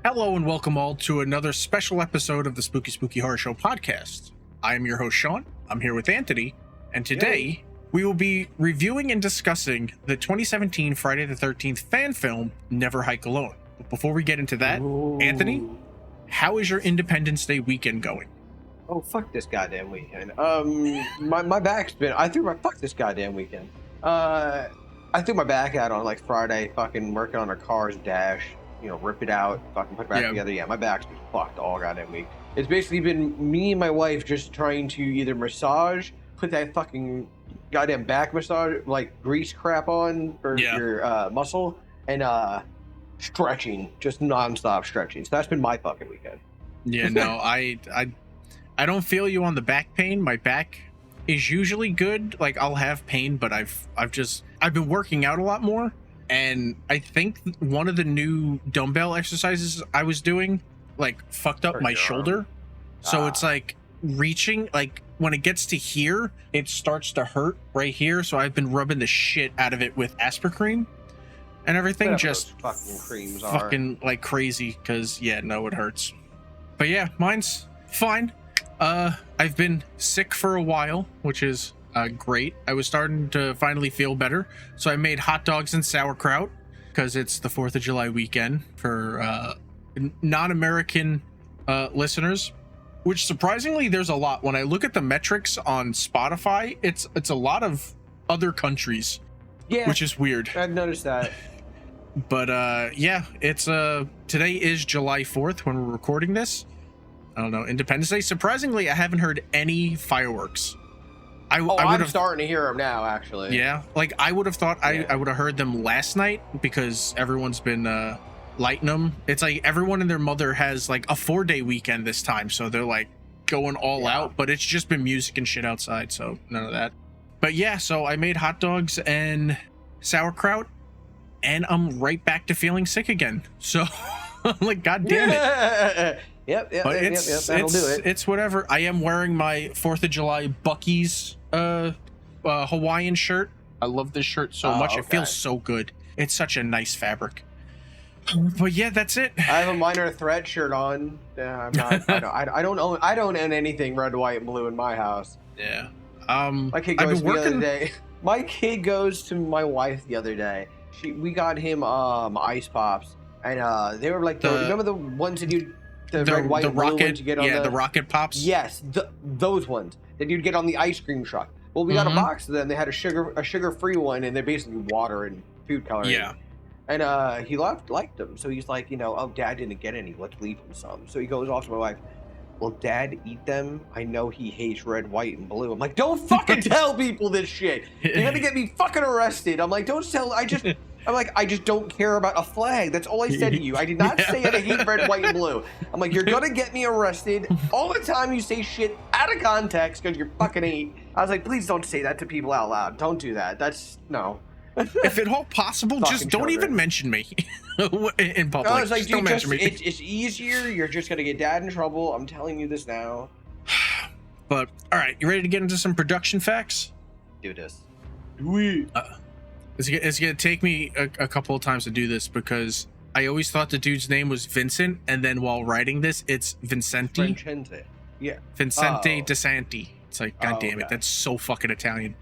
Hello and welcome all to another special episode of the Spooky Spooky Horror Show podcast. I am your host, Sean. I'm here with Anthony, and today we will be reviewing and discussing the 2017 Friday the 13th fan film, Never Hike Alone. But before we get into that, Anthony, how is your Independence Day weekend going? Oh, fuck this goddamn weekend. My back's been, fuck this goddamn weekend. I threw my back out on like Friday, fucking working on our car's dash, rip it out, fucking put it back together. Yeah, my back's been fucked all goddamn week. It's basically been me and my wife just trying to either massage, put that fucking goddamn back massage, like grease crap on for your muscle, and stretching, just nonstop stretching. So that's been my fucking weekend. Yeah, no, I don't feel you on the back pain. My back is usually good. Like I'll have pain, but I've been working out a lot more, and I think one of the new dumbbell exercises I was doing like fucked up my shoulder. So it's like reaching, like when it gets to here, it starts to hurt right here. So I've been rubbing the shit out of it with Aspercream and everything. Whatever just those fucking creams fucking like crazy, because it hurts. But yeah, mine's fine. I've been sick for a while, which is great. I was starting to finally feel better, so I made hot dogs and sauerkraut because it's the 4th of July weekend for non-American listeners, which surprisingly there's a lot. When I look at the metrics on Spotify, it's a lot of other countries, which is weird. I've noticed that. But it's today is July 4th when we're recording this. I don't know, Independence Day. Surprisingly, I haven't heard any fireworks. I'm starting to hear them now, actually. Yeah, like I would have thought I would have heard them last night because everyone's been lighting them. It's like everyone and their mother has like a 4-day weekend this time, so they're like going all out. But it's just been music and shit outside, so none of that. But yeah, so I made hot dogs and sauerkraut, and I'm right back to feeling sick again. So I'm like, God damn it. Yep. That'll do it. It's whatever. I am wearing my 4th of July Buc-ee's Hawaiian shirt. I love this shirt so much. Okay. It feels so good. It's such a nice fabric. But yeah, that's it. I have a Minor Threat shirt on. I'm not. I don't own anything red, white, and blue in my house. Yeah. My kid goes the other day. My kid goes to my wife the other day. We got him ice pops, and they were like remember the ones that you. The red, white, the rocket, ones you get on the rocket pops. Yes, those ones that you'd get on the ice cream truck. Well, we got a box of them. They had a sugar-free one, and they're basically water and food coloring. Yeah. And he liked them, so he's like, oh, Dad didn't get any. Let's leave him some. So he goes off to my wife. Well, Dad, eat them. I know he hates red, white, and blue. I'm like, don't fucking tell people this shit. You're gonna get me fucking arrested. I'm like, don't tell. I just don't care about a flag. That's all I said to you. I did not say I hate red, white, and blue. I'm like, you're gonna get me arrested all the time you say shit out of context because you're fucking eight. I was like, please don't say that to people out loud. Don't do that. That's no. If at all possible, just don't even mention me in public. I was like, don't mention me. It's easier. You're just gonna get Dad in trouble. I'm telling you this now. But all right, you ready to get into some production facts? Do this. Do it. It's gonna take me a couple of times to do this because I always thought the dude's name was Vincent, and then while writing this, it's Vincenti. Vincente. Yeah. Vincente DeSanti. It's like, God damn it, that's so fucking Italian.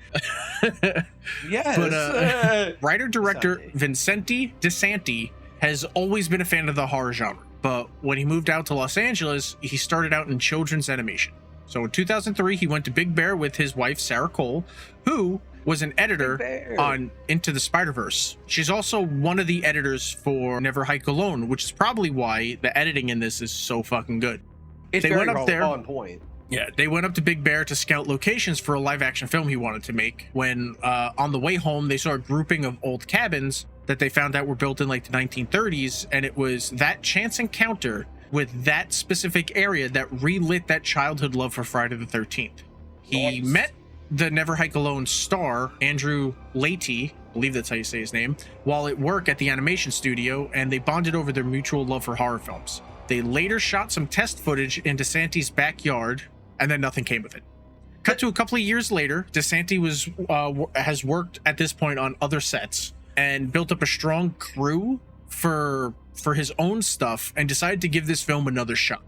Yes. But writer-director Vincente DeSanti has always been a fan of the horror genre, but when he moved out to Los Angeles, he started out in children's animation. So in 2003, he went to Big Bear with his wife, Sarah Cole, who was an editor on Into the Spider-Verse. She's also one of the editors for Never Hike Alone, which is probably why the editing in this is so fucking good. They went up there on point. Yeah, they went up to Big Bear to scout locations for a live-action film he wanted to make. When on the way home, they saw a grouping of old cabins that they found out were built in like the 1930s, and it was that chance encounter with that specific area that relit that childhood love for Friday the 13th. He met the Never Hike Alone star, Andrew Leahy, I believe that's how you say his name, while at work at the animation studio, and they bonded over their mutual love for horror films. They later shot some test footage in DeSanti's backyard, and then nothing came of it. Cut to a couple of years later, DeSanti has worked at this point on other sets and built up a strong crew for for his own stuff and decided to give this film another shot.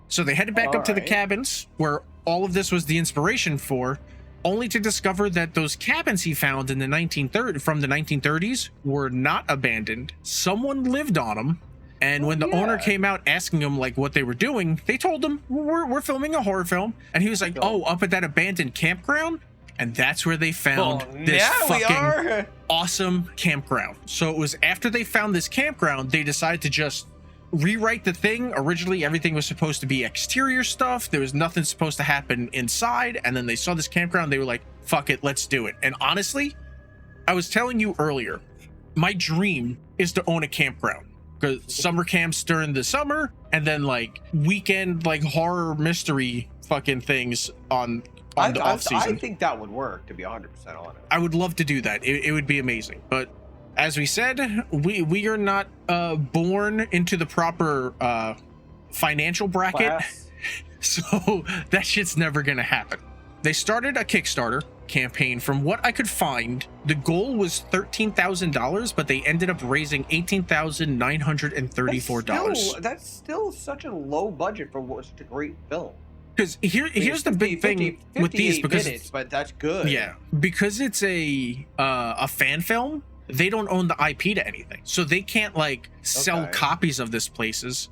So they headed back up to the cabins where all of this was the inspiration for, only to discover that those cabins he found in the 1930s were not abandoned. Someone lived on them. And when the owner came out asking him like what they were doing, they told him, we're filming a horror film. And he was like, oh, up at that abandoned campground? And that's where they found this fucking awesome campground. So it was after they found this campground, they decided to just rewrite the thing. Originally, everything was supposed to be exterior stuff. There was nothing supposed to happen inside. And then they saw this campground. They were like, fuck it, let's do it. And honestly, I was telling you earlier, my dream is to own a campground. Because summer camps during the summer, and then like weekend like horror mystery fucking things on the off season. I think that would work, to be 100% honest. I would love to do that. It would be amazing. But as we said, we are not born into the proper financial bracket, so that shit's never gonna happen. They started a Kickstarter campaign. From what I could find, the goal was $13,000, but they ended up raising $18,934. That's still such a low budget for what was such a great film. Because here's the big thing with these, because minutes, but that's good. Yeah, because it's a fan film, they don't own the IP to anything, so they can't like sell copies of this places.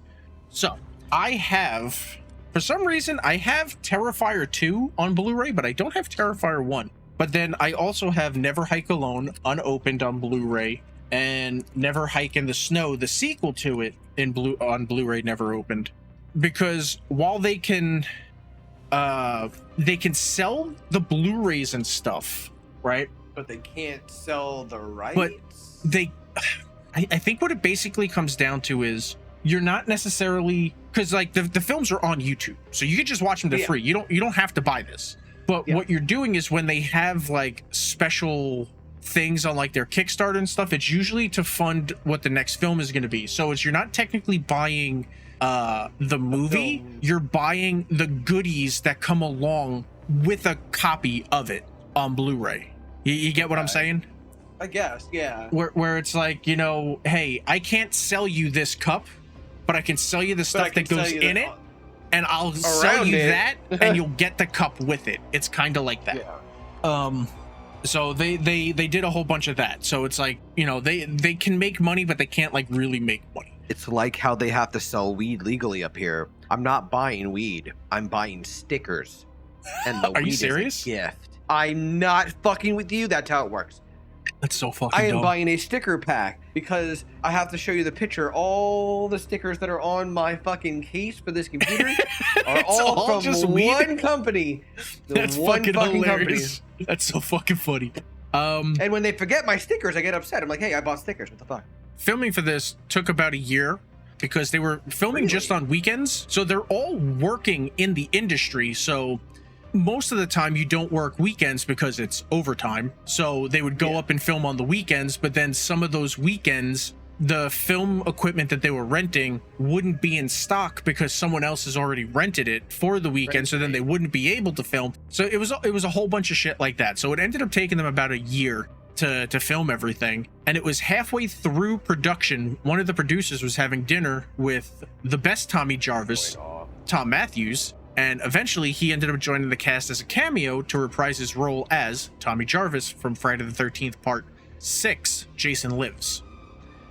So I have. For some reason, I have Terrifier 2 on Blu-ray, but I don't have Terrifier 1. But then I also have Never Hike Alone unopened on Blu-ray, and Never Hike in the Snow, the sequel to it, on Blu-ray, never opened. Because while they can sell the Blu-rays and stuff, right? But they can't sell the rights. But I think what it basically comes down to is, you're not necessarily, because like the films are on YouTube, so you can just watch them for free. You don't have to buy this. But what you're doing is, when they have like special things on like their Kickstarter and stuff, it's usually to fund what the next film is going to be. So you're not technically buying the movie, you're buying the goodies that come along with a copy of it on Blu-ray. You get what I'm saying? I guess, yeah. Where it's like, you know, hey, I can't sell you this cup, but I can sell you the stuff that goes in it, and I'll sell you that, and you'll get the cup with it. It's kind of like that. Yeah. So they did a whole bunch of that. So it's like, you know, they can make money, but they can't like really make money. It's like how they have to sell weed legally up here. I'm not buying weed. I'm buying stickers. And the Are weed you serious? Is a gift. I'm not fucking with you. That's how it works. That's so fucking I am dumb. buying a sticker pack because I have to show you the picture. All the stickers that are on my fucking case for this computer are all from just one company. That's one fucking hilarious. Company. That's so fucking funny. And when they forget my stickers, I get upset. I'm like, hey, I bought stickers. What the fuck? Filming for this took about a year because they were filming just on weekends. So they're all working in the industry. So most of the time you don't work weekends because it's overtime. So they would go up and film on the weekends, but then some of those weekends, the film equipment that they were renting wouldn't be in stock because someone else has already rented it for the weekend. So then they wouldn't be able to film. So it was a whole bunch of shit like that. So it ended up taking them about a year to film everything. And it was halfway through production, one of the producers was having dinner with the best Tommy Jarvis, Tom Matthews. And eventually he ended up joining the cast as a cameo to reprise his role as Tommy Jarvis from Friday the 13th Part 6, Jason Lives.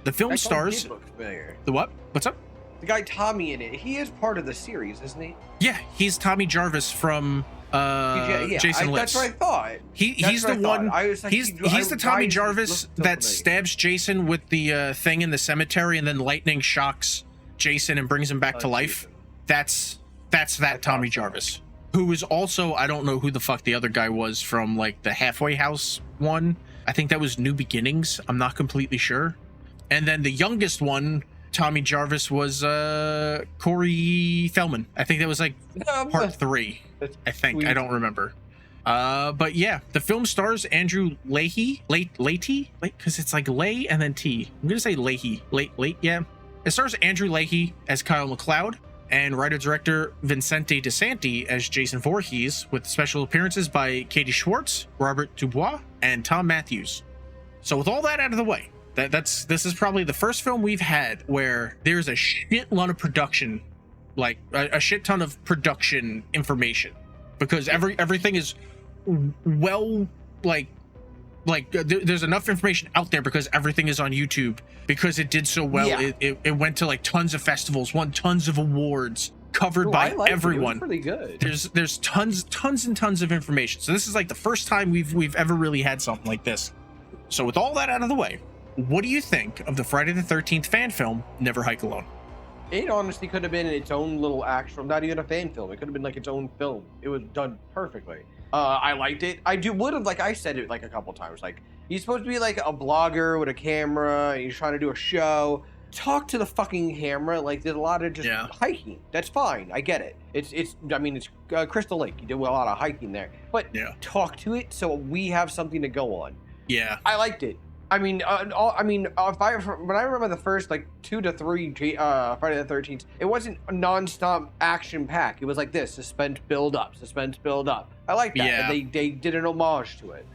The film stars... The what? What's up? The guy Tommy in it. He is part of the series, isn't he? Yeah, he's Tommy Jarvis from Jason Lives. That's what I thought. He's the one... He's the Tommy Jarvis that stabs Jason with the thing in the cemetery and then lightning shocks Jason and brings him back to life. That's that Tommy Jarvis, who is also, I don't know who the fuck the other guy was from like the Halfway House one. I think that was New Beginnings. I'm not completely sure. And then the youngest one, Tommy Jarvis, was Corey Feldman. I think that was like part 3. I think. I don't remember. But yeah, the film stars Andrew Leahy. Leahy? Because it's like Lay and then T. I'm going to say Leahy. Late, yeah. It stars Andrew Leahy as Kyle MacLeod, and writer-director Vincente DeSanti as Jason Voorhees, with special appearances by Katie Schwartz, Robert Dubois, and Tom Matthews. So with all that out of the way, This is probably the first film we've had where there's a shit lot of production, like a shit ton of production information, because everything is well, there's enough information out there because everything is on YouTube, because it did so well. Yeah. It went to like tons of festivals, won tons of awards, covered by everyone. It was pretty good. There's tons and tons of information. So this is like the first time we've ever really had something like this. So with all that out of the way, what do you think of the Friday the 13th fan film, Never Hike Alone? It honestly could have been its own little actual, not even a fan film. It could have been like its own film. It was done perfectly. I liked it. Would have, like I said it like a couple times. Like, he's supposed to be like a blogger with a camera. And he's trying to do a show. Talk to the fucking camera. Like, there's a lot of just hiking. That's fine. I get it. It's Crystal Lake. You do a lot of hiking there. But talk to it so we have something to go on. Yeah. I liked it. When I remember the first like 2 to 3 Friday the 13th, it wasn't a non-stop action pack. It was like this: suspense build up. I like that. Yeah. And they did an homage to it.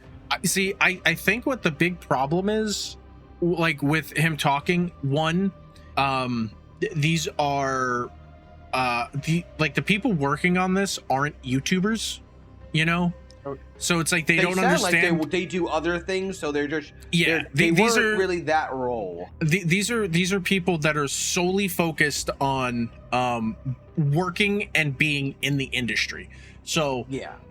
See, I think what the big problem is, like with him talking, one, these are the people working on this aren't YouTubers, you know. So it's like they don't understand. Like they do other things, so they're just these weren't are really that role. These are people that are solely focused on working and being in the industry. So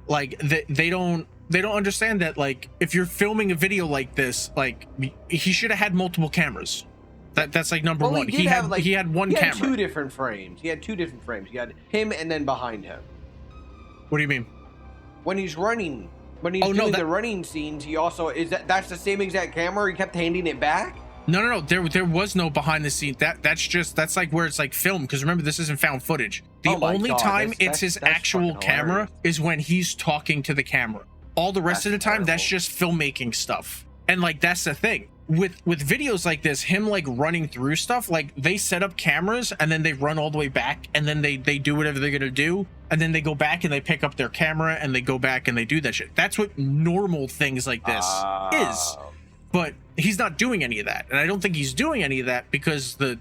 like they don't understand that, like, if you're filming a video like this, like, he should have had multiple cameras. That's like number one. He had one camera. 2 different frames. He had 2 different frames. He had him and then behind him. What do you mean? When he's running, doing the running scenes, he also that's the same exact camera. He kept handing it back. No. There was no behind the scenes. That's like where it's like filmed. Because remember, this isn't found footage. The only time it's his actual camera is when he's talking to the camera. All the rest of the time, that's just filmmaking stuff. And like, that's the thing with videos like this, him like running through stuff, like they set up cameras and then they run all the way back and then they do whatever they're gonna do, and then they go back and they pick up their camera and they go back and they do that shit. That's what normal things like this is. But he's not doing any of that, and I don't think he's doing any of that because the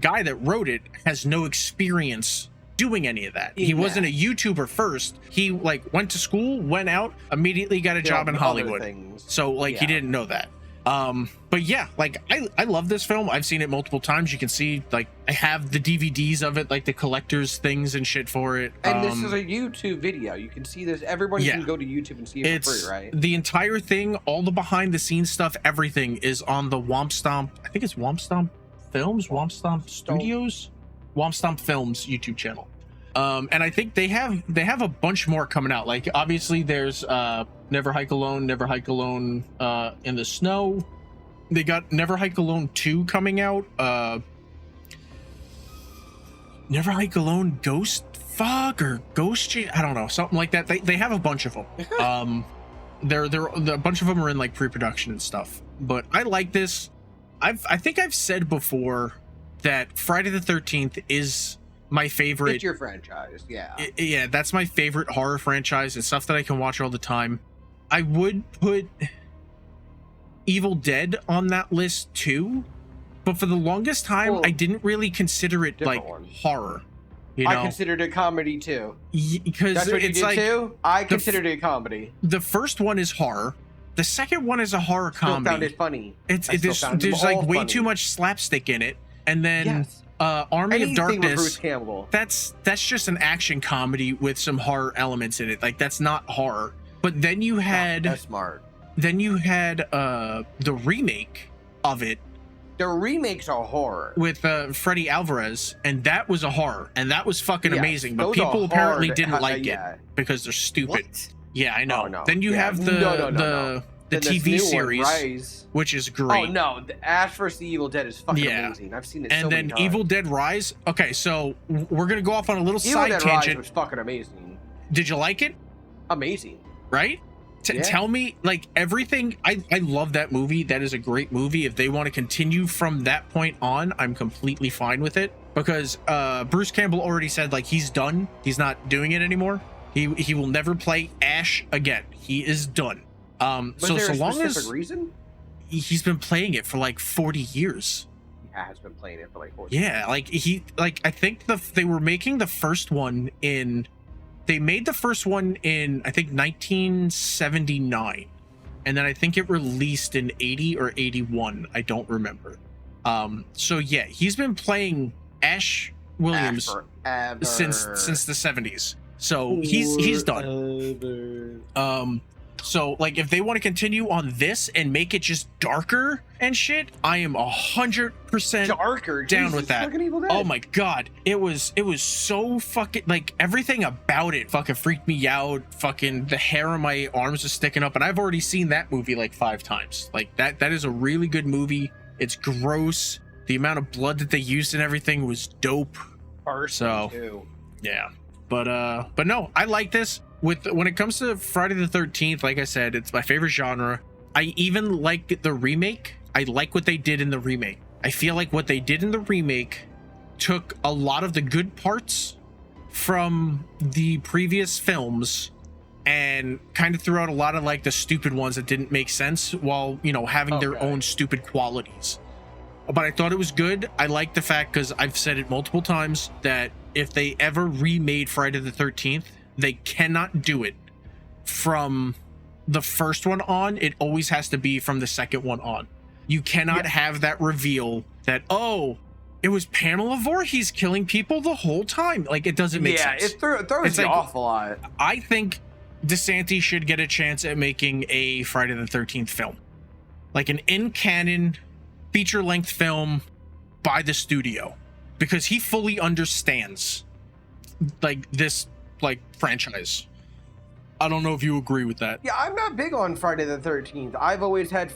guy that wrote it has no experience doing any of that. He wasn't a YouTuber first. He like went to school, went out, immediately got a job in Hollywood. So like he didn't know that. But yeah, like I love this film. I've seen it multiple times. You can see, like, I have the DVDs of it, like the collector's things and shit for it. And this is a YouTube video. You can see this. Everyone can go to YouTube and see it for free, right? The entire thing, all the behind the scenes stuff, everything is on the Womp Stomp. I think it's Womp Stomp Films, Womp Stomp Studios, Womp Stomp Films YouTube channel. And I think they have a bunch more coming out. Like, obviously there's Never Hike Alone in the Snow. They got Never Hike Alone 2 coming out. Never Hike Alone Ghost Fog or Ghost, I don't know, something like that. They have a bunch of them. They're a bunch of them are in like pre-production and stuff. But I like this. I think I've said before that Friday the 13th is my favorite. It's your franchise, yeah, that's my favorite horror franchise. It's stuff that I can watch all the time. I would put Evil Dead on that list too, but for the longest time, I didn't really consider it like horror. You know? I considered it comedy too. Because that's what it's you did like too? I considered it comedy. The first one is horror. The second one is a horror comedy. Still found it funny. There's like way too much slapstick in it, and then. Army of Darkness, Bruce Campbell. That's just an action comedy with some horror elements in it. Like, that's not horror. But then you had that's smart. Then you had the remake of it. The remakes are horror with Freddy Alvarez, and that was a horror, and that was fucking amazing. But people apparently didn't like it because they're stupid. What? Yeah, I know. Oh, no. Then you have the TV series, Rise, which is great. Oh no, the Ash vs. the Evil Dead is fucking amazing. I've seen it. And so then many times. Evil Dead Rise. Okay, so we're gonna go off on a little side Dead tangent. Rise was fucking amazing. Did you like it? Amazing. Right? Tell me, like, everything. I love that movie. That is a great movie. If they want to continue from that point on, I'm completely fine with it, because Bruce Campbell already said, like, he's done. He's not doing it anymore. He will never play Ash again. He is done. Was there a specific reason? he's been playing it for like 40 years. He has been playing it for like 40 Yeah, like I think they were making the first one they made the first one in I think 1979, and then I think it released in 80 or 81. I don't remember. So yeah, he's been playing Ash Williams forever. since the 70s. So he's done. So like if they want to continue on this and make it just darker and shit, I am 100% darker down Jesus, with that. fucking Evil Dead. Oh my god, it was so fucking, like, everything about it fucking freaked me out. Fucking the hair on my arms was sticking up, and I've already seen that movie like 5 times. Like that is a really good movie. It's gross. The amount of blood that they used and everything was dope. So too. yeah, but no, I like this. When it comes to Friday the 13th, like I said, it's my favorite genre. I even like the remake. I like what they did in the remake. I feel like what they did in the remake took a lot of the good parts from the previous films and kind of threw out a lot of like the stupid ones that didn't make sense, while, you know, having their own stupid qualities. But I thought it was good. I like the fact, because I've said it multiple times, that if they ever remade Friday the 13th, they cannot do it from the first one on. It always has to be from the second one on. You cannot have that reveal that, oh, it was Pamela Voorhees killing people the whole time. Like, it doesn't make sense. Yeah, it throws you off a lot. I think DeSantis should get a chance at making a Friday the 13th film. Like an in-canon, feature-length film by the studio. Because he fully understands, like, this, like, franchise. I don't know if you agree with that. Yeah, I'm not big on Friday the 13th. I've always liked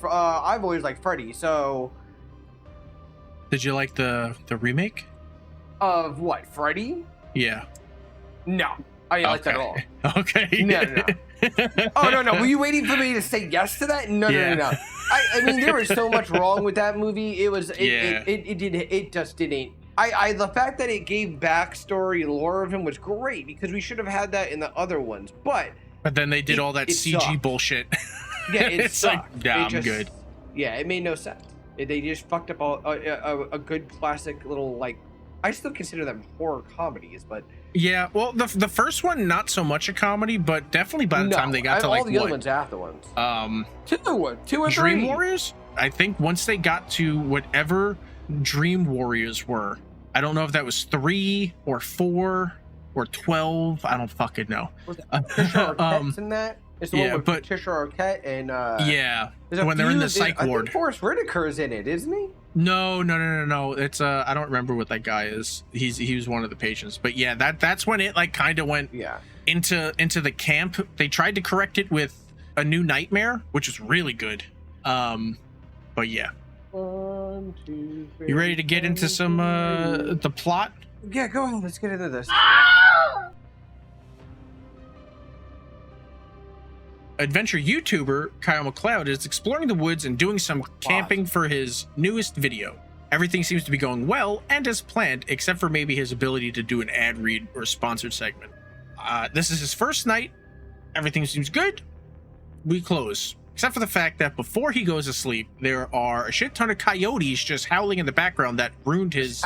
Freddy, so... Did you like the remake? Of what, Freddy? Yeah. No, I didn't like that at all. Okay. No. Oh, no. Were you waiting for me to say yes to that? No. I mean, there was so much wrong with that movie. It just didn't. The fact that it gave backstory lore of him was great, because we should have had that in the other ones. But then they did all that CG sucked. Bullshit. Yeah, it's sucked. like, yeah, I'm good. Yeah, it made no sense. They just fucked up a good classic little, like, I still consider them horror comedies, but yeah, well, the first one, not so much a comedy, but definitely by the time they got to like all the other ones afterwards. Two or Dream three. Warriors. I think once they got to whatever Dream Warriors were, I don't know if that was 3 or 4 or 12. I don't fucking know. Was it Patricia Arquette's in that? It's the one with but Patricia Arquette and yeah, when they're in the psych ward. I think Forrest Whitaker's in it, isn't he? No. It's I don't remember what that guy is. He was one of the patients. But yeah, that's when it like kind of went into the camp. They tried to correct it with A New Nightmare, which was really good. But yeah. 1, 2, 3, You ready to get into some the plot? Yeah, go ahead. Let's get into this. Adventure YouTuber Kyle McLeod is exploring the woods and doing some camping for his newest video. Everything seems to be going well and as planned, except for maybe his ability to do an ad read or sponsored segment. This is his first night. Everything seems good. We close. Except for the fact that before he goes to sleep, there are a shit ton of coyotes just howling in the background that ruined his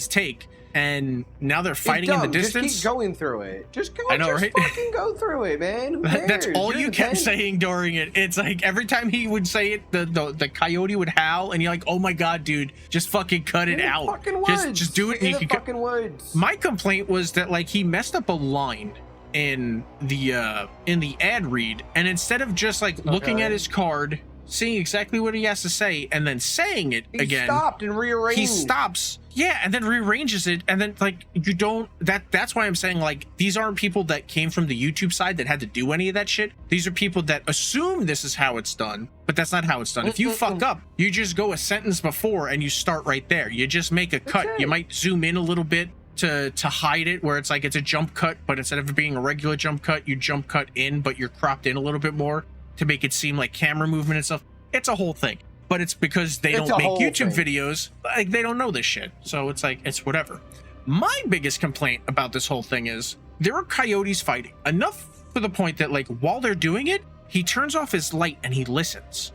take. And now they're fighting in the distance. Just keep going through it. Just go. I know, just right? fucking go through it, man. Who cares? That's all you kept 10. saying during it. It's like every time he would say it, the coyote would howl, and you're like, "Oh my god, dude, just fucking cut it out. Fucking woods. Just do it." In the fucking woods. My complaint was that like he messed up a line in the ad read, and instead of just like looking at his card, seeing exactly what he has to say, and then saying it again, stopped and rearranged. He stops, and then rearranges it, and then like you don't. That's why I'm saying like these aren't people that came from the YouTube side that had to do any of that shit. These are people that assume this is how it's done, but that's not how it's done. If you fuck up, you just go a sentence before and you start right there. You just make a cut. You might zoom in a little bit to hide it, where it's like it's a jump cut, but instead of it being a regular jump cut, you jump cut in, but you're cropped in a little bit more to make it seem like camera movement and stuff. It's a whole thing, but it's because they don't make YouTube videos. Like they don't know this shit, so it's like it's whatever. My biggest complaint about this whole thing is there are coyotes fighting enough for the point that like while they're doing it, he turns off his light and he listens.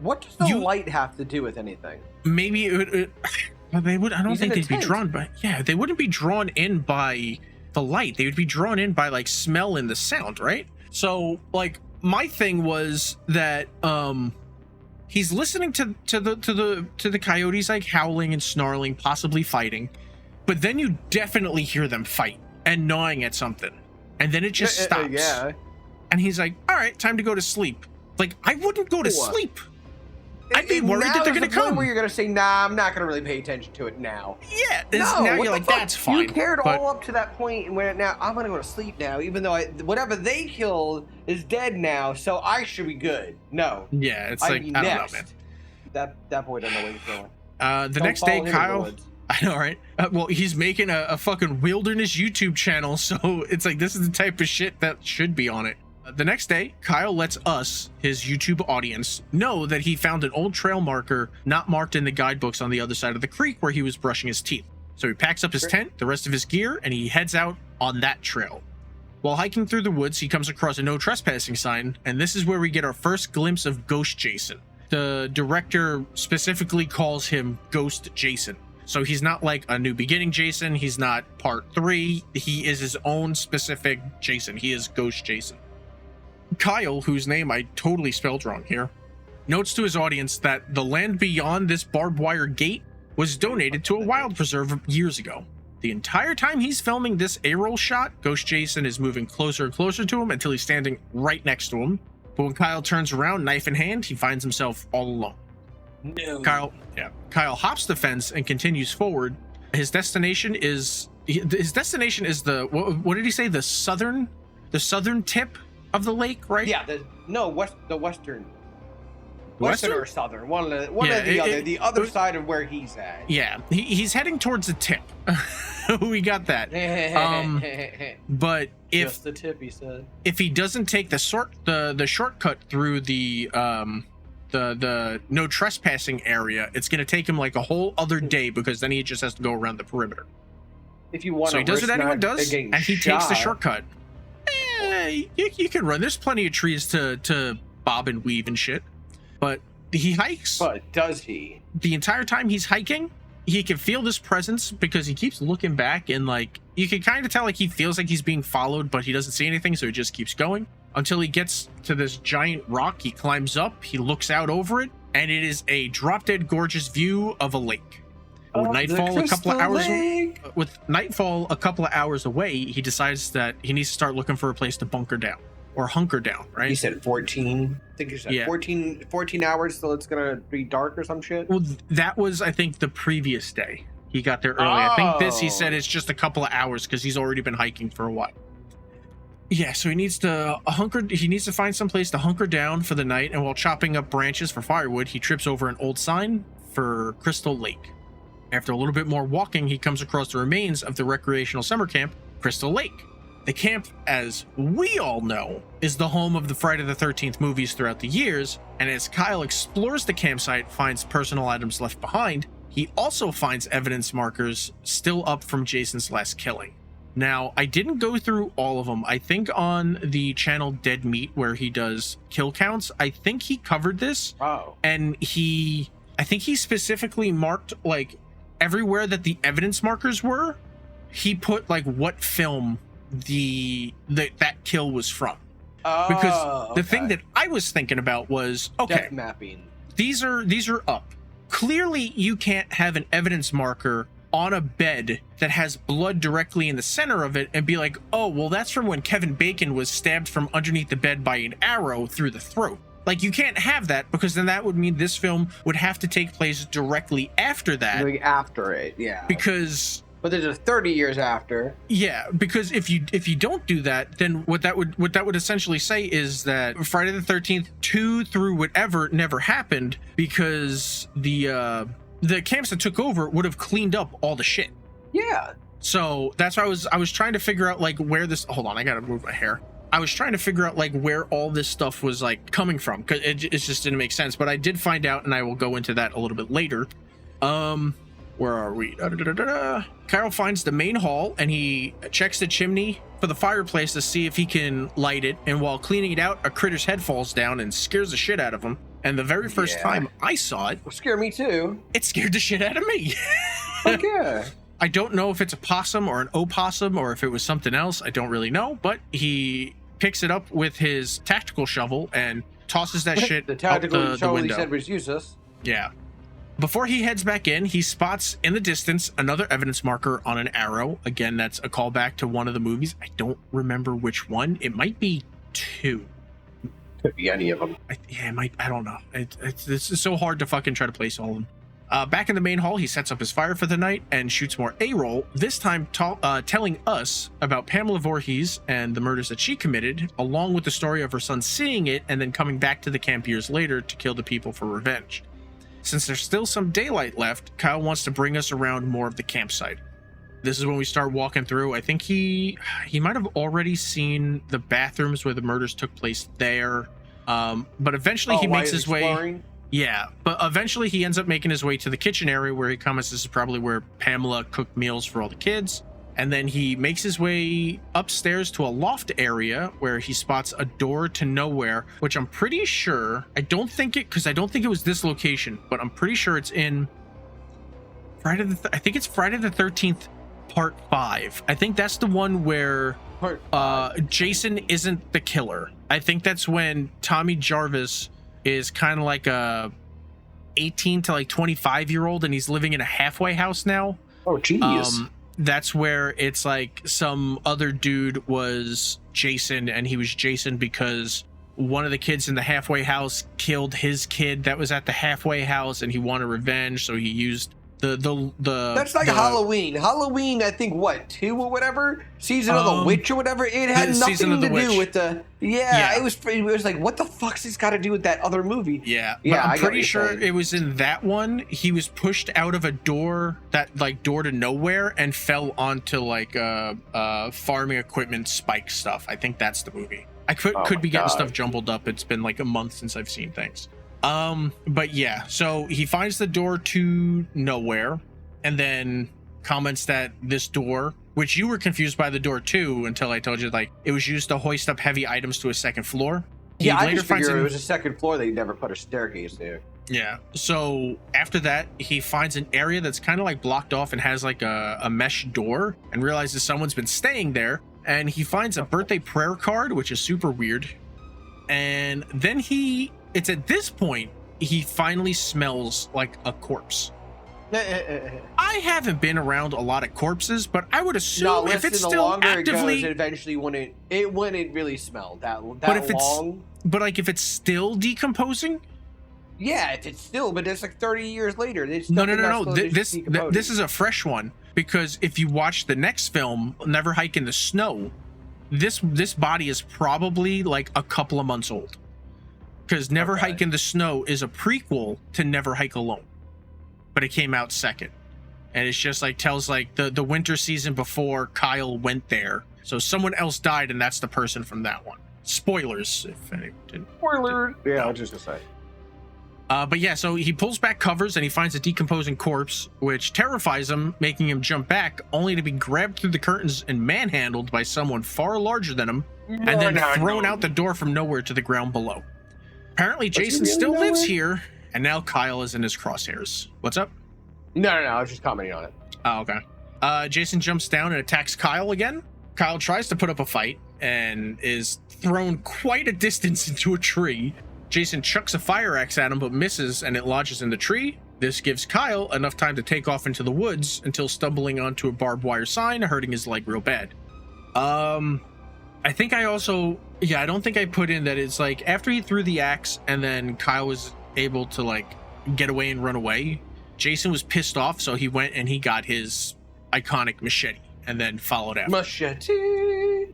What does the light have to do with anything? Maybe they would. I don't think they'd be tent. drawn by. Yeah, they wouldn't be drawn in by the light. They would be drawn in by like smell and the sound, right? So like my thing was that he's listening to the coyotes like howling and snarling, possibly fighting, but then you definitely hear them fight and gnawing at something, and then it just stops. Yeah. And he's like, "All right, time to go to sleep." Like I wouldn't go to sleep. I'd be worried that they're gonna come. Where you're gonna say, "Nah, I'm not gonna really pay attention to it now." Yeah. No, now you're like, "That's fine." You cared all up to that point, where now I'm gonna go to sleep now, even though whatever they killed is dead now, so I should be good. No. Yeah, it's like I don't know, man. That boy doesn't know where he's going. The next day, Kyle. I know, right? Well, he's making a fucking wilderness YouTube channel, so it's like this is the type of shit that should be on it. The next day, Kyle lets us, his YouTube audience, know that he found an old trail marker not marked in the guidebooks on the other side of the creek where he was brushing his teeth. So he packs up his tent, the rest of his gear, and he heads out on that trail. While hiking through the woods, he comes across a no trespassing sign, and this is where we get our first glimpse of Ghost Jason. The director specifically calls him Ghost Jason. So he's not like a New Beginning Jason, he's not part 3, he is his own specific Jason. He is Ghost Jason. Kyle, whose name I totally spelled wrong here, notes to his audience that the land beyond this barbed wire gate was donated to a wild preserve years ago. The entire time he's filming this A-roll shot, Ghost Jason is moving closer and closer to him until he's standing right next to him. But when Kyle turns around, knife in hand, he finds himself all alone. No. Kyle hops the fence and continues forward. His destination is the what did he say? The southern tip of the lake, right? Yeah, the western or southern, one or the other. The other side of where he's at. Yeah, he's heading towards the tip. We got that. But if just the tip, he said. If he doesn't take the shortcut through the no trespassing area, it's gonna take him like a whole other day, because then he just has to go around the perimeter. If you want, so he does what anyone does, and he takes the shortcut. You can run. There's plenty of trees to bob and weave and shit. But he hikes. But does he? The entire time he's hiking, he can feel this presence because he keeps looking back, and like you can kind of tell like he feels like he's being followed, but he doesn't see anything, so he just keeps going until he gets to this giant rock. He climbs up, he looks out over it, and it is a drop-dead gorgeous view of a lake. With nightfall a couple of hours away, he decides that he needs to start looking for a place to bunker down or hunker down, right? You said 14. I think you said 14 hours till it's gonna be dark or some shit. Well, that was, I think, the previous day. He got there early. I think he said it's just a couple of hours because he's already been hiking for a while. Yeah, so he needs to find some place to hunker down for the night, and while chopping up branches for firewood, he trips over an old sign for Crystal Lake. After a little bit more walking, he comes across the remains of the recreational summer camp, Crystal Lake. The camp, as we all know, is the home of the Friday the 13th movies throughout the years, and as Kyle explores the campsite, finds personal items left behind, he also finds evidence markers still up from Jason's last killing. Now, I didn't go through all of them. I think on the channel Dead Meat, where he does kill counts, I think he covered this. And I think he specifically marked like everywhere that the evidence markers were, he put like what film that kill was from. Because the thing that I was thinking about was, okay, death mapping. These are up. Clearly you can't have an evidence marker on a bed that has blood directly in the center of it and be like, oh, well, that's from when Kevin Bacon was stabbed from underneath the bed by an arrow through the throat. Like, you can't have that, because then that would mean this film would have to take place directly after that. Like after it, yeah. Because... But there's a 30 years after. Yeah, because if you don't do that, then what that would essentially say is that Friday the 13th 2 through whatever never happened, because the camps that took over would have cleaned up all the shit. Yeah. So that's why I was trying to figure out like where this. Hold on, I gotta move my hair. I was trying to figure out like where all this stuff was like coming from, because it just didn't make sense. But I did find out, and I will go into that a little bit later. Where are we? Kyle finds the main hall, and he checks the chimney for the fireplace to see if he can light it. And while cleaning it out, a critter's head falls down and scares the shit out of him. And the very first Yeah. time I saw it, Scare me too. it scared the shit out of me. Fuck yeah. I don't know if it's a possum or an opossum or if it was something else. I don't really know, but he picks it up with his tactical shovel and tosses that shit The out tactical the shovel he window. said was useless. Yeah. Before he heads back in, he spots in the distance another evidence marker on an arrow. Again, that's a callback to one of the movies. I don't remember which one. It might be 2. Could be any of them. It might. I don't know. This is so hard to fucking try to place all of them. Back in the main hall, he sets up his fire for the night and shoots more A-roll, this time telling us about Pamela Voorhees and the murders that she committed, along with the story of her son seeing it and then coming back to the camp years later to kill the people for revenge. Since there's still some daylight left, Kyle wants to bring us around more of the campsite. This is when we start walking through. I think he might have already seen the bathrooms where the murders took place there. But eventually he makes his way. Yeah, but eventually he ends up making his way to the kitchen area where he comments this is probably where Pamela cooked meals for all the kids. And then he makes his way upstairs to a loft area where he spots a door to nowhere, which I'm pretty sure, I don't think it was this location, but I'm pretty sure it's in I think it's Friday the 13th part 5. I think that's the one where Jason isn't the killer. I think that's when Tommy Jarvis is kind of like a 18 to like 25-year-old and he's living in a halfway house now. Oh, genius. That's where it's like some other dude was Jason and he was Jason because one of the kids in the halfway house killed his kid that was at the halfway house and he wanted revenge, so he used that's like Halloween. Halloween, I think, 2 or whatever? Season of the Witch or whatever? It had nothing to do with the... Yeah, it was like, what the fuck's this got to do with that other movie? Yeah, I'm pretty sure it was in that one. He was pushed out of a door, that like door to nowhere, and fell onto like farming equipment spike stuff. I think that's the movie. I could be getting stuff jumbled up. It's been like a month since I've seen things. But yeah, so he finds the door to nowhere and then comments that this door, which you were confused by the door too until I told you like it was used to hoist up heavy items to a second floor. Yeah, I just figured it was a second floor. They never put a staircase there. Yeah. So after that, he finds an area that's kind of like blocked off and has like a mesh door and realizes someone's been staying there. And he finds a birthday prayer card, which is super weird. And then it's at this point he finally smells like a corpse. I haven't been around a lot of corpses, but I would assume if it's still actively, eventually wouldn't really smell that long. But like if it's still decomposing. Yeah, it's still, but it's like 30 years later. No. This is a fresh one because if you watch the next film, Never Hike in the Snow, this body is probably like a couple of months old. Because Never Hike in the Snow is a prequel to Never Hike Alone, but it came out second, and it's just like tells like the winter season before Kyle went there, so someone else died, and that's the person from that one. Spoilers if anyone didn't. Spoilers. Yeah, I was just gonna say. But yeah, so he pulls back covers and he finds a decomposing corpse, which terrifies him, making him jump back, only to be grabbed through the curtains and manhandled by someone far larger than him, and then thrown out the door from nowhere to the ground below. Apparently, Jason still lives here, and now Kyle is in his crosshairs. What's up? No, I was just commenting on it. Oh, okay. Jason jumps down and attacks Kyle again. Kyle tries to put up a fight and is thrown quite a distance into a tree. Jason chucks a fire axe at him, but misses, and it lodges in the tree. This gives Kyle enough time to take off into the woods until stumbling onto a barbed wire sign, hurting his leg real bad. I think I also... Yeah, I don't think I put in that it's like after he threw the axe and then Kyle was able to like get away and run away, Jason was pissed off, so he went and he got his iconic machete and then followed after. Machete.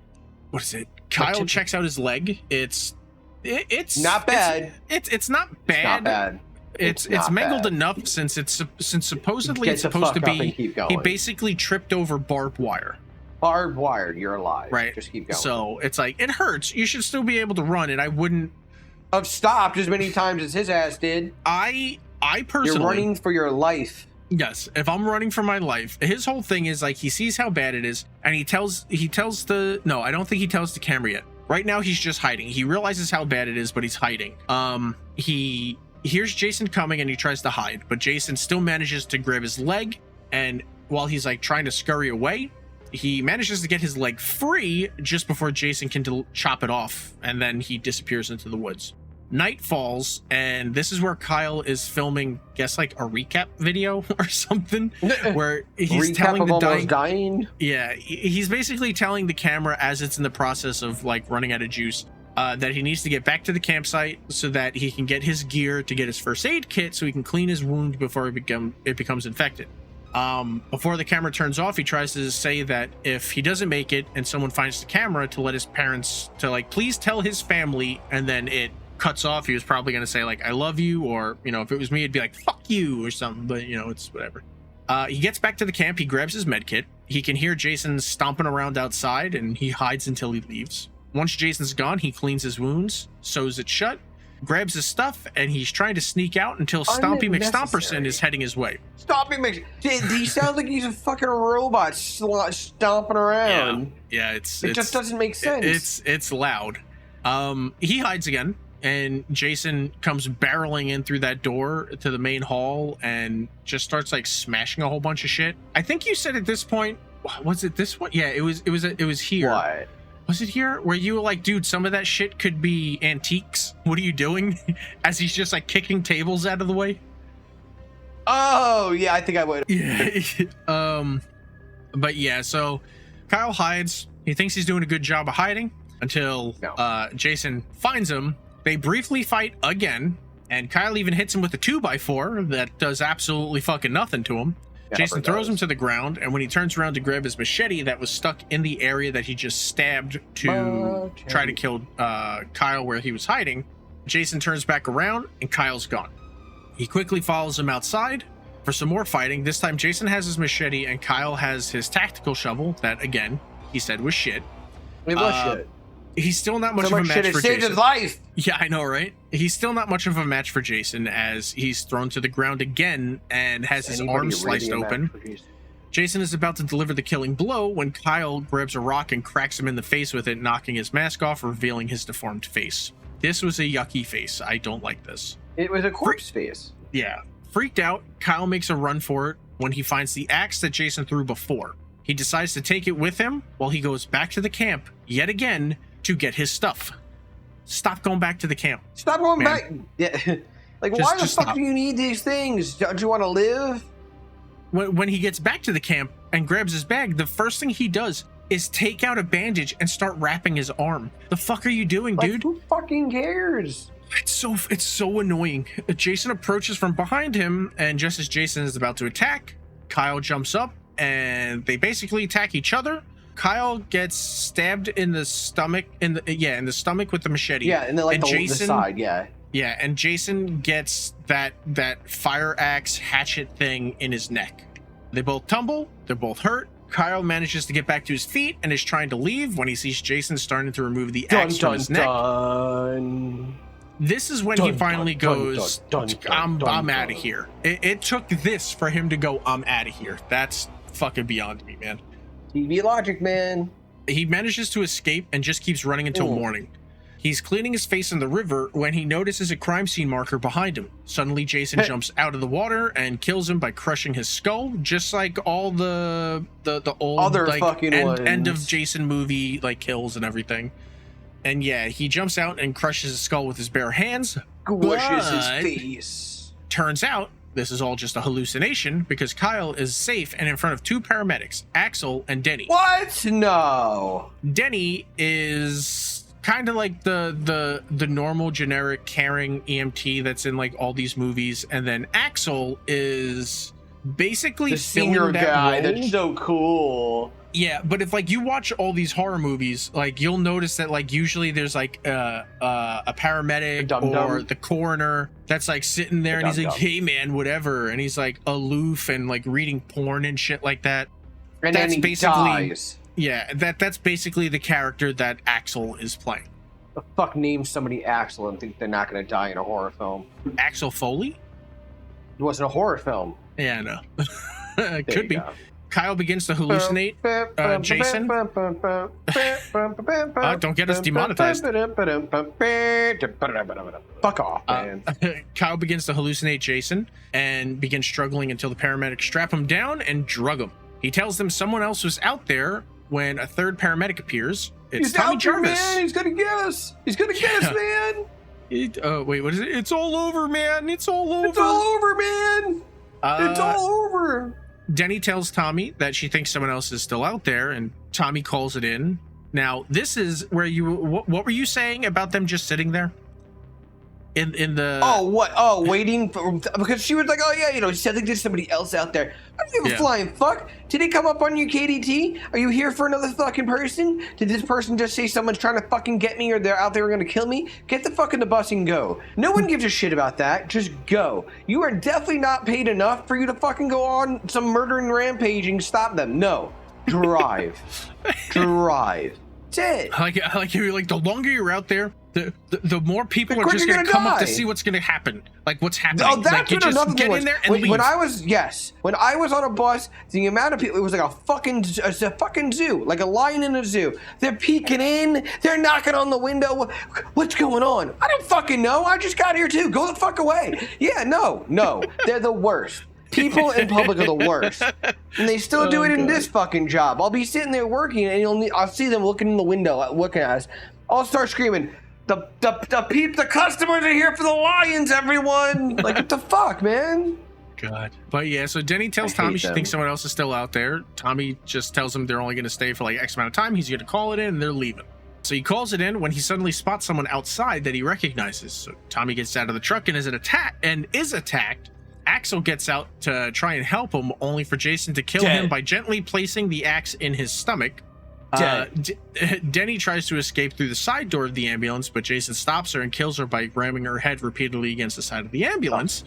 What is it? Kyle machete. Checks out his leg. It's not bad. It's not bad. It's not bad. It's mangled enough since supposedly it's supposed to be. He basically tripped over barbed wire. Barbed wire, you're alive. Right. Just keep going. So it's like it hurts. You should still be able to run, and I wouldn't have stopped as many times as his ass did. I personally, you're running for your life. Yes, if I'm running for my life, his whole thing is like he sees how bad it is, and he tells the no, I don't think he tells the camera yet. Right now, he's just hiding. He realizes how bad it is, but he's hiding. He hears Jason coming and he tries to hide, but Jason still manages to grab his leg. And while he's like trying to scurry away, he manages to get his leg free just before Jason can chop it off. And then he disappears into the woods. Night falls, and this is where Kyle is filming, guess like a recap video or something, where he's telling the dying. Yeah, he's basically telling the camera as it's in the process of like running out of juice, that he needs to get back to the campsite so that he can get his gear to get his first aid kit so he can clean his wound before it becomes infected. Before the camera turns off, he tries to say that if he doesn't make it and someone finds the camera, to let his parents, to like please tell his family, and then it cuts off. He was probably going to say like I love you, or you know, if it was me it'd be like fuck you or something, but you know, it's whatever. He gets back to the camp, he grabs his med kit, he can hear Jason stomping around outside, and he hides until he leaves. Once Jason's gone, he cleans his wounds, sews it shut, grabs his stuff, and he's trying to sneak out until Stompy McStomperson is heading his way. Stompy Mc... He sounds like he's a fucking robot stomping around. Yeah, it just doesn't make sense. It's loud. He hides again, and Jason comes barreling in through that door to the main hall and just starts like smashing a whole bunch of shit. I think you said at this point, was it this one? Yeah, it was here. What? Was it here where you were like, dude, some of that shit could be antiques? What are you doing? As he's just like kicking tables out of the way. Oh yeah, I think I would. Yeah. But yeah, so Kyle hides. He thinks he's doing a good job of hiding until Jason finds him. They briefly fight again, and Kyle even hits him with a 2x4 that does absolutely fucking nothing to him. Jason throws him to the ground, and when he turns around to grab his machete that was stuck in the area that he just stabbed to try to kill Kyle where he was hiding, Jason turns back around and Kyle's gone. He quickly follows him outside for some more fighting. This time Jason has his machete and Kyle has his tactical shovel that, again, he said was shit. It was shit. He's still not much of a match for Jason. Saved his life. Yeah, I know, right? He's still not much of a match for Jason as he's thrown to the ground again and has his arm sliced open. Jason is about to deliver the killing blow when Kyle grabs a rock and cracks him in the face with it, knocking his mask off, revealing his deformed face. This was a yucky face. I don't like this. It was a corpse face. Yeah. Freaked out, Kyle makes a run for it when he finds the axe that Jason threw before. He decides to take it with him while he goes back to the camp yet again to get his stuff. Stop going back to the camp. Stop going back. Yeah. Like, why the fuck do you need these things? Don't you want to live? When he gets back to the camp and grabs his bag, the first thing he does is take out a bandage and start wrapping his arm. The fuck are you doing, dude? Who fucking cares? It's so annoying. Jason approaches from behind him, and just as Jason is about to attack, Kyle jumps up and they basically attack each other. Kyle gets stabbed in the stomach, in the stomach with the machete. Yeah, and then like the side, yeah. Yeah, and Jason gets that fire axe hatchet thing in his neck. They both tumble, they're both hurt. Kyle manages to get back to his feet and is trying to leave when he sees Jason starting to remove the axe from his neck. This is when he finally goes, I'm out of here. It took this for him to go, I'm out of here. That's fucking beyond me, man. TV logic, man. He manages to escape and just keeps running until morning. He's cleaning his face in the river when he notices a crime scene marker behind him. Suddenly, Jason jumps out of the water and kills him by crushing his skull, just like all the old other like, fucking end of Jason movie like kills and everything. And yeah, he jumps out and crushes his skull with his bare hands. Squishes his face. Turns out this is all just a hallucination because Kyle is safe and in front of two paramedics, Axel and Denny. What? No. Denny is kind of like the normal generic caring EMT that's in like all these movies, and then Axel is basically the senior guy. That's so cool. Yeah, but if like you watch all these horror movies, like you'll notice that like usually there's like a paramedic or the coroner that's like sitting there and he's like, hey man, whatever, and he's like aloof and like reading porn and shit like that. And that's then he dies. Yeah, that's basically the character that Axel is playing. The fuck names somebody Axel and think they're not gonna die in a horror film? Axel Foley? It wasn't a horror film. Yeah, I know. Could be. Kyle begins to hallucinate Jason. Don't get us demonetized. Fuck off, man. Kyle begins to hallucinate Jason and begins struggling until the paramedics strap him down and drug him. He tells them someone else was out there when a third paramedic appears. It's Tommy Jarvis. Man. He's gonna get us. He's gonna get us, man. Wait, what is it? It's all over, man. It's all over. It's all over, man. It's all over. Denny tells Tommy that she thinks someone else is still out there, and Tommy calls it in. Now, this is where you... What were you saying about them just sitting there? In the... Waiting for... Because she was like, oh, yeah, she said there's somebody else out there. I don't give a flying fuck. Did it come up on your KDT? Are you here for another fucking person? Did this person just say someone's trying to fucking get me or they're out there going to kill me? Get the fuck in the bus and go. No one gives a shit about that. Just go. You are definitely not paid enough for you to fucking go on some murdering rampage and stop them. No. Drive. Drive. That's it. I like the longer you're out there, the more people are just going to come up to see what's going to happen. Like, what's happening. Oh, that's like, another get thing. In there and leave. When I was on a bus, the amount of people, it was like a fucking zoo, like a lion in a zoo. They're peeking in, they're knocking on the window. What's going on? I don't fucking know. I just got here too. Go the fuck away. Yeah, no, they're the worst. People in public are the worst, and they still do it in this fucking job. I'll be sitting there working, and I'll see them looking in the window, looking at us. I'll start screaming, the customers are here for the lions, everyone. Like, what the fuck, man? God. But yeah, so Denny tells Tommy she thinks someone else is still out there. Tommy just tells him they're only going to stay for like X amount of time. He's going to call it in, and they're leaving. So he calls it in when he suddenly spots someone outside that he recognizes. So Tommy gets out of the truck and is attacked. Axel gets out to try and help him, only for Jason to kill him by gently placing the axe in his stomach. Denny tries to escape through the side door of the ambulance, but Jason stops her and kills her by ramming her head repeatedly against the side of the ambulance.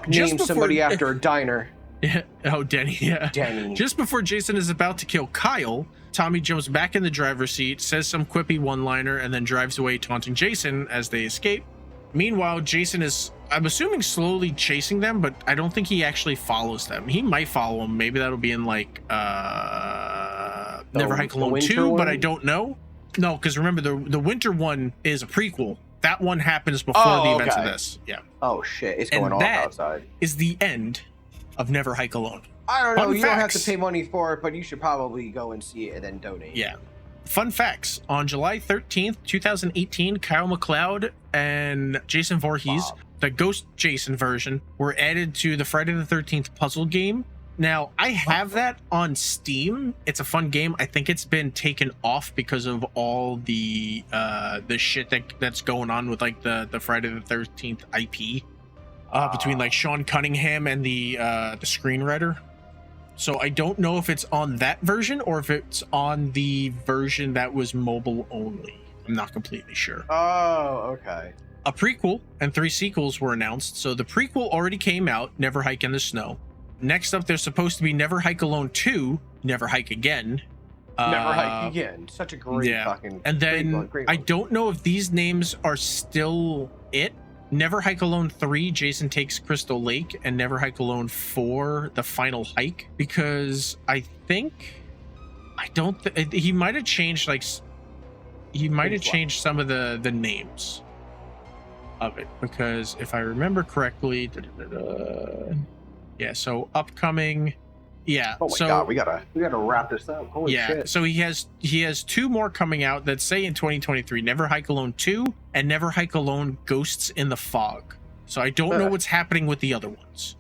Name somebody after a diner. Yeah. Oh, Denny. Yeah. Denny. Just before Jason is about to kill Kyle, Tommy jumps back in the driver's seat, says some quippy one-liner, and then drives away, taunting Jason as they escape. Meanwhile, Jason is, I'm assuming, slowly chasing them, but I don't think he actually follows them. He might follow them. Maybe that'll be in like Never Hike Alone 2, but I don't know. No, because remember, the winter one is a prequel. That one happens before the events of this. Yeah. Oh shit, it's going on outside. Is the end of Never Hike Alone. I don't know. You don't have to pay money for it, but you should probably go and see it and then donate. Yeah. Fun facts. On July 13th, 2018, Kyle MacLeod and Jason Voorhees, the Ghost Jason version, were added to the Friday the 13th puzzle game. Now, I have that on Steam. It's a fun game. I think it's been taken off because of all the shit that's going on with like the Friday the 13th IP between like Sean Cunningham and the screenwriter. So I don't know if it's on that version or if it's on the version that was mobile only. I'm not completely sure. Oh, okay. A prequel and 3 sequels were announced. So the prequel already came out, Never Hike in the Snow. Next up, there's supposed to be Never Hike Alone 2, Never Hike Again. Never Hike Again. Such a great fucking... And then great I don't know if these names are still it. Never Hike Alone 3, Jason Takes Crystal Lake, and Never Hike Alone 4, The Final Hike, because I think he might have changed some of the names of it, because if I remember correctly, yeah, so upcoming, yeah. Oh my god, we gotta wrap this up. Holy shit. So he has 2 more coming out that say in 2023, Never Hike Alone 2 and Never Hike Alone Ghosts in the Fog. So I don't know what's happening with the other ones.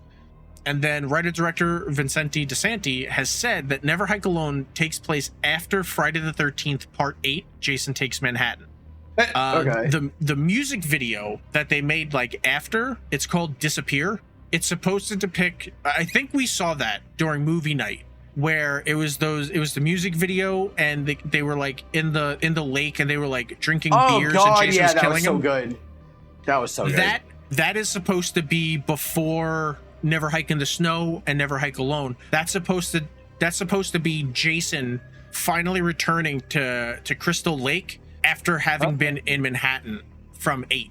And then writer-director Vincente DiSanti has said that Never Hike Alone takes place after Friday the 13th Part 8, Jason Takes Manhattan. Okay. The music video that they made like after, it's called Disappear. It's supposed to depict, I think we saw that during movie night, where it was the music video and they were like in the lake and they were like drinking beers and Jason was killing them. That was so good. That is supposed to be before Never Hike in the Snow and Never Hike Alone. That's supposed to be Jason finally returning to Crystal Lake after having been in Manhattan from 8.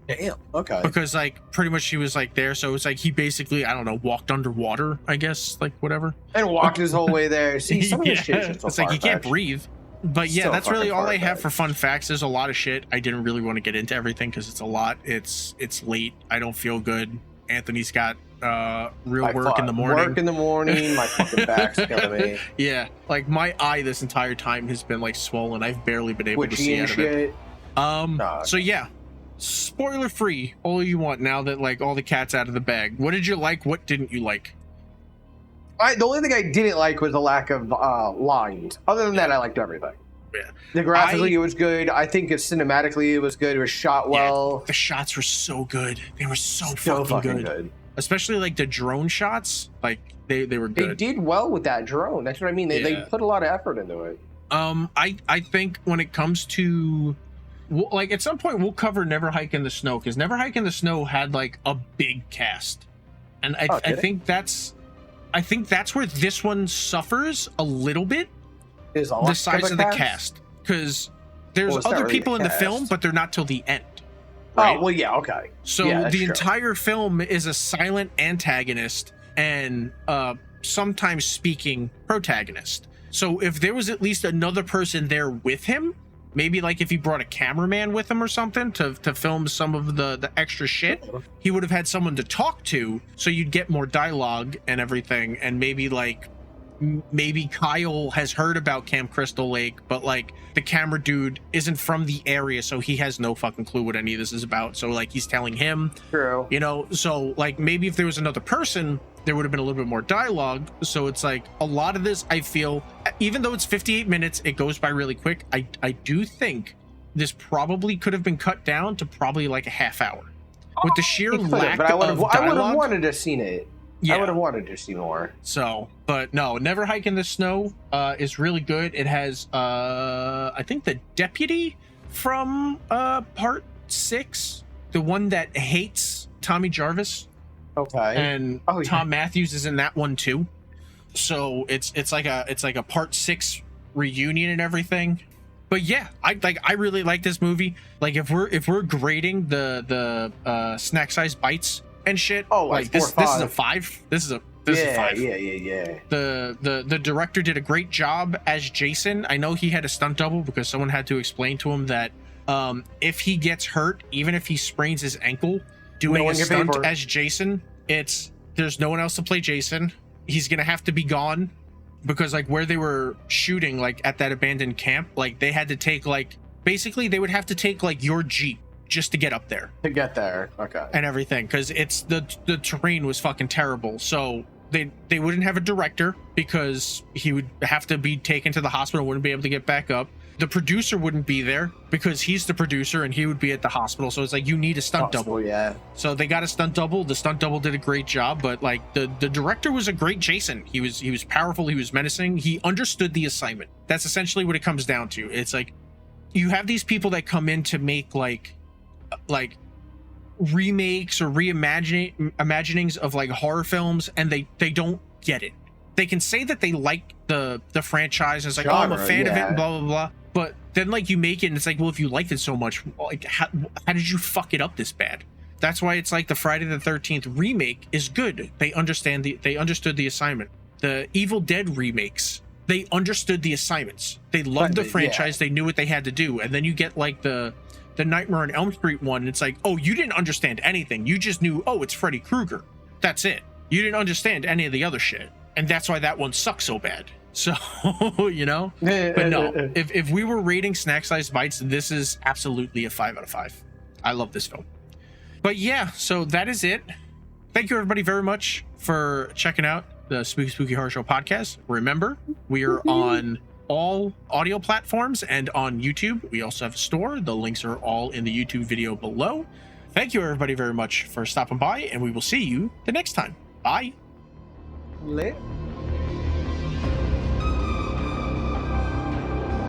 Damn. Okay. because like pretty much he was like there, so it's like he basically, I don't know, walked underwater, I guess, like whatever. And walked his whole way there. See, some of this shit is just so it's like he can't far-fetched. breathe. But yeah, So that's really fucking all I have far-fetched. for fun facts. There's a lot of shit. I didn't really want to get into everything because it's a lot. It's late. I don't feel good. Anthony's got real My work in the morning. Work in the morning. My fucking back's killing me. Yeah, like my eye this entire time has been like swollen. I've barely been able to Twitchy see and out of it. shit. Nah. So yeah, spoiler free, all you want now that like all the cat's out of the bag. What did you like? What didn't you like? The only thing I didn't like was the lack of lines. Other than that, I liked everything. Yeah. The graphically, it was good. I think cinematically, it was good. It was shot well. The shots were so good. They were so So fucking good. Especially like the drone shots. Like they were They good. did well with that drone. That's what I mean. They Yeah. put a lot of effort into it. I think when it comes to like at some point we'll cover Never Hike in the Snow, because Never Hike in the Snow had like a big cast, and I think that's where this one suffers a little bit. Is The size of the cast, because there's Well, it's not other really people the in the cast. film, but they're not till the end. Right? Oh well, yeah, okay. So Yeah, that's the true. entire film is a silent antagonist and sometimes speaking protagonist. So if there was at least another person there with him, maybe like if he brought a cameraman with him or something to film some of the extra shit, he would have had someone to talk to, so you'd get more dialogue and everything. And maybe like maybe Kyle has heard about Camp Crystal Lake, but like the camera dude isn't from the area, so he has no fucking clue what any of this is about. So like he's telling him, True. you know, so like maybe if there was another person, there would have been a little bit more dialogue. So it's like a lot of this, I feel, even though it's 58 minutes, it goes by really quick. I do think this probably could have been cut down to probably like a half hour with the sheer It could've, lack but I would of have dialogue. wanted to seen it. Yeah. I would have wanted to see more. So, but no, Never Hike in the Snow is really good. It has I think the deputy from part 6, the one that hates Tommy Jarvis, Okay. and Oh, yeah. Tom Matthews is in that one too. So it's like a part 6 reunion and everything. But yeah, I really like this movie. Like if we're grading the snack size bites and shit, Oh, like like this 4 or is a 5. This is a 5. Yeah. The director did a great job as Jason. I know he had a stunt double because someone had to explain to him that if he gets hurt, even if he sprains his ankle doing No a one can pay stunt for it. as Jason, there's no one else to play Jason. He's gonna have to be gone, because like where they were shooting, like at that abandoned camp, like they had to take like basically they would have to take like your Jeep just to get up there To get there. Okay. and everything, because it's the terrain was fucking terrible. So they wouldn't have a director because he would have to be taken to the hospital, wouldn't be able to get back up. The producer wouldn't be there because he's the producer and he would be at the hospital. So it's like you need a stunt double. Oh, yeah. So they got a stunt double. The stunt double did a great job, but like the director was a great Jason. He was powerful, he was menacing, he understood the assignment. That's essentially what it comes down to. It's like you have these people that come in to make like remakes or reimaginings of like horror films, and they don't get it. They can say that they like the franchise, and it's like, oh, I'm a Genre, fan of it, yeah. and blah blah blah. But then like you make it, and it's like, well, if you liked it so much, like how did you fuck it up this bad? That's why it's like the Friday the 13th remake is good. They understood the assignment. The Evil Dead remakes, they understood the assignments. They loved the Yeah. franchise. They knew what they had to do. And then you get like the Nightmare on Elm Street one, and it's like, oh, you didn't understand anything. You just knew, oh, it's Freddy Krueger. That's it. You didn't understand any of the other shit. And that's why that one sucks so bad. So, you know? But no, if we were rating snack size bites, this is absolutely a 5 out of 5. I love this film. But yeah, so that is it. Thank you everybody very much for checking out the Spooky Spooky Horror Show podcast. Remember, we are on all audio platforms and on YouTube. We also have a store. The links are all in the YouTube video below. Thank you everybody very much for stopping by, and we will see you the next time. Bye. Lit.